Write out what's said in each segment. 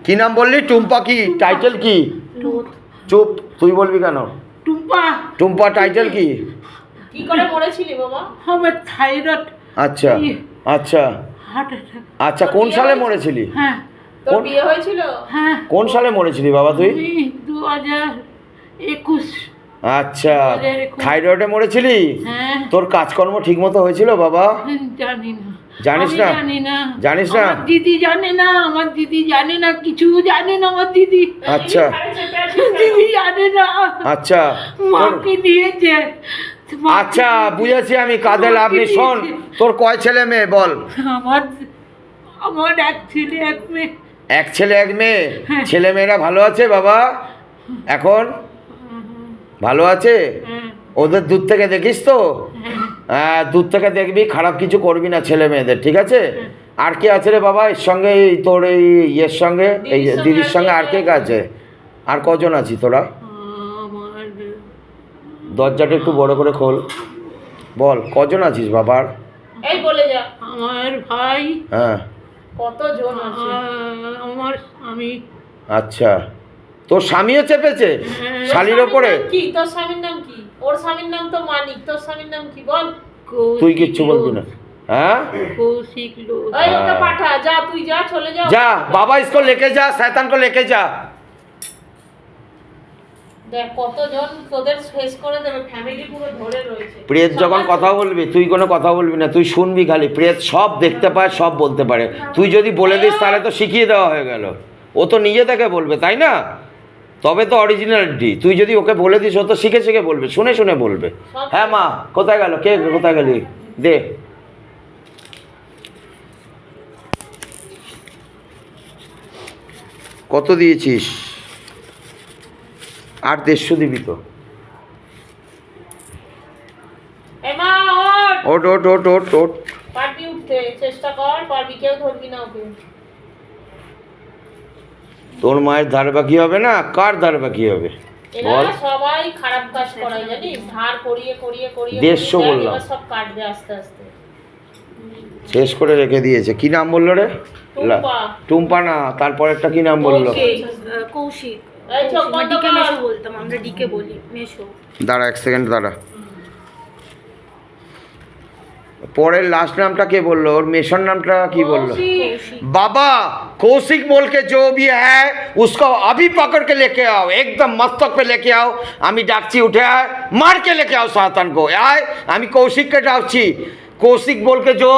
কি নাম বললি? টুম্পা কি টাইটেল কি? চুপ, তুই বলবি কেন? টুম্পা। টুম্পা টাইটেল কি? কি করে মরেছিলি বাবা? আমার থাইরয়েড। আচ্ছা আচ্ছা হার্ট অ্যাটাক। আচ্ছা, কোন সালে মরেছিলি? হ্যাঁ তোর বিয়ে হয়েছিল? হ্যাঁ। কোন সালে মরেছিলি বাবা তুই? 2021। আচ্ছা, থাইরয়েডে মরেছিলি? হ্যাঁ। তোর কাজকর্ম ঠিক মতো হয়েছিল বাবা? জানি না। জানিস আমি না? জানি না। জানিস না? আমার দিদি জানে না, আমার দিদি জানে না, কিছু জানে না আমার দিদি। আচ্ছা দিদি জানে না। আচ্ছা মাকে দিয়েছে। আচ্ছা, বুঝেছি আমি, কাঁধে লাভ নেই। শোন, তোর কয় ছেলে মেয়ে বল? আমার আমার এক ছেলে এক মেয়ে। এক ছেলে এক মেয়ে। ছেলে মেয়েরা ভালো আছে বাবা? এখন ভালো আছে? হ্যাঁ। ওদের দূর থেকে দেখিস তো? হ্যাঁ, দূর থেকে দেখবি, খারাপ কিছু করবি না ছেলে মেয়েদের, ঠিক আছে? আর কে আছে রে বাবা এর সঙ্গে, এই তোর এই ইয়ের সঙ্গে, এই দিদির সঙ্গে আর কে আছে? আর কজন আছিস তোরা? আমার দরজাটা একটু বড় করে খোল, বল কজন আছিস বাবার? এই বলে যা। আমার ভাই। হ্যাঁ। কতজন আছে? আমার স্বামী। আচ্ছা, তোর স্বামীও চেপেছে শালির ওপরে? কি তোর স্বামীর নাম কি? ওর স্বামীর নাম তো মানিক, তোর স্বামীর নাম কি বল? তুই কিচ্ছু বলবি না? হ্যাঁ, কৌশিক লোধ। এই ওকে পাঠা, যা তুই যা, চলে যা। যা বাবা, इसको लेके जा, शैतान को लेके जा। দেখ কতজন তোদের শেষ করে দেবে, ফ্যামিলি পুরো ধরে রয়েছে। প্রেত যখন কথা বলবি, তুই কোনো কথা বলবি না, তুই শুনবি খালি। প্রেত সব দেখতে পায়, সব বলতে পারে। তুই যদি বলে দিস তাহলে তো শিখিয়ে দেওয়া হয়ে গেল। ও তো নিজে থেকে বলবে, তাই না? তবে তো অরিজিনালিটি। তুই যদি ওকে বলে দিস, ও তো শিখে শিখে বলবে, শুনে শুনে বলবে। হ্যাঁ মা, কোথায় গেল? কে কোথায় গেলি? দে। কত দিয়েছিস? আর 150 দিবি তো? এমা ওঠ। ওট ওট ওট ওট ওট। পারবি উঠতে, চেষ্টা কর, পারবি, কেউ ধরবি না ওকে। তোর মায়ের ধার বাকি হবে না? কার ধার বাকি হবে বল? এরা সবাই খারাপ কাজ করায় জানিস, ধার করিয়ে করিয়ে করিয়ে 150 বললাম। এবার সব কাটবে আস্তে আস্তে। শেষ করে রেখে দিয়েছে। কি নাম বললো রে? টুম্পা। টুম্পা না, তারপর একটা কি নাম বললো? কৌশিক। এই চোখ বন্ধ ডিকে কর। মেশো বলতাম আমরা, ডিকে বলি মেশো। দাঁড়া এক সেকেন্ড দাঁড়া। পরের লাস্ট नामটা কে बोल और मिशन नामটা কি बोल? बाबा कौशिक बोल के जो भी है उसको अभी पकड़ के लेके आओ, एकदम मस्तक पे लेके आओ। आमी डाकची उठे आए, मार के लेके आओ सातन को। आए आमी कौशिक के डाकची। कौशिक बोल के जो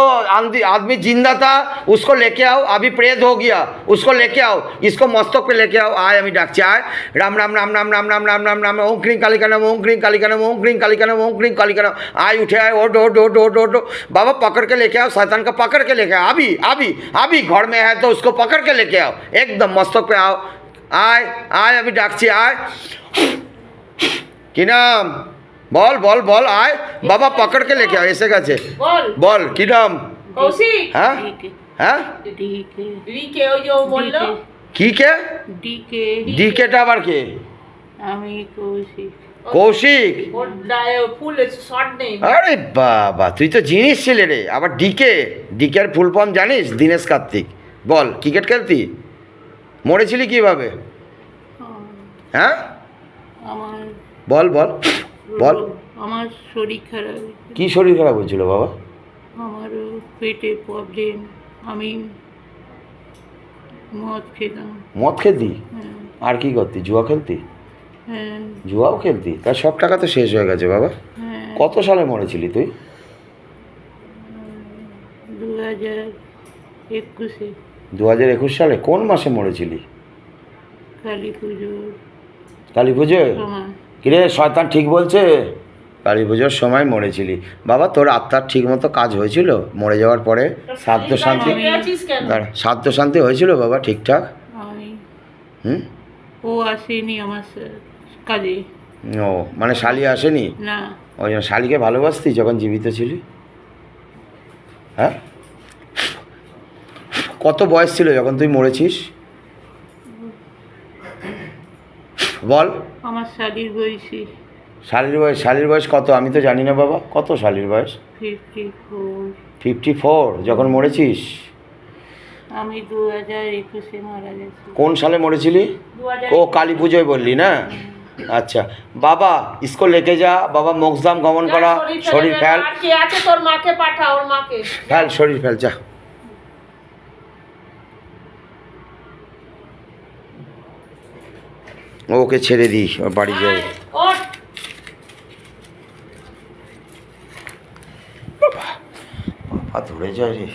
आदमी जिंदा था उसको लेके आओ, अभी प्रेत हो गया, उसको लेके आओ, इसको मस्तक पे लेके आओ। आए अमी डाकची। आए राम राम राम राम राम राम राम राम राम ओम क्रीं कालिका नाम, ओम क्रीं कालिका नाम, ओम क्रीं कालिका नाम, ओम क्रीं कालिका नाम। आए उठे आए, ओट ओट ओट ओट ओट। बाबा पकड़ के लेके आओ, शैतान का पकड़ के लेके आओ। अभी अभी अभी घर में है तो उसको पकड़ के लेके आओ, एकदम मस्तक पे आओ। आए आए अभी डाकची। आए কি নাম বল বল বল? আয় বাবা, পকড় কে লেকে आओ। এসে গেছে, বল বল কি নাম? কৌশিক। হ্যাঁ হ্যাঁ, ডিকে। লিকে ওই যে ও বললো। কি কে? ডিকে। ডিকেটা আবার কে? আমি কৌশিক। কৌশিক? ওর ফুল শর্ট নেম। আরে বাবা, তুই তো জিনিস ছিলে রে। আবার ডিকে, ডিকের ফুল ফর্ম জানিস? দীনেশ কার্তিক। বল, ক্রিকেট খেলতি? মরেছিলি কিভাবে? হ্যাঁ আমার বল বল বল। আমার শরীর খারাপ। কি শরীর খারাপ হয়েছিল বাবা? আমার পেটে প্রবলেম। আমি মদ খেতাম। মদ খেলতি? হ্যাঁ। আর কি করতি? জুয়া খেলতি? হ্যাঁ। জুয়াও খেলতি? তার সব টাকা তো শেষ হয়ে গেছে বাবা। হ্যাঁ। কত সালে মরেছিলি তুই? 2021-এ 2021 সালে? কোন মাসে মরেছিলি? কালী পুজো কালী পুজোয়? সময়। কিরে শয়তান ঠিক বলছে? কালী পুজোর সময় মরেছিলি বাবা। তোর আত্মার ঠিক মতো কাজ হয়েছিল মরে যাওয়ার পরে? শ্রাদ্ধ শান্তি? দাঁড়া, শ্রাদ্ধ শান্তি হয়েছিল বাবা ঠিকঠাক? আমি হুম। ও আসেনি আমার কাজে। ও মানে শালি আসেনি? না। ওই জন্য শালিকে ভালোবাসতি যখন জীবিত ছিলি? হ্যাঁ, কত বয়স ছিল যখন তুই মরেছিস বল? আমার শালির বয়সী শালির বয়স কত? আমি তো জানি না বাবা। কত শালির বয়স? 54। 54 যখন মরেছিস? আমি 2021-এ মারা গেছি। কোন সালে মরেছিলি? 2000 ও কালী পুজোয় বললি না? अच्छा बाबा इसको लेके जा बाबा मोक्षधाम गमन करा शरीर फैल আর কে আছে তোর মাকে পাঠা ওর মাকে फैल शरीर फैल जा ओके छेड़े दी और बाड़ी जाए ওঠ बाबा दौड़े जा रे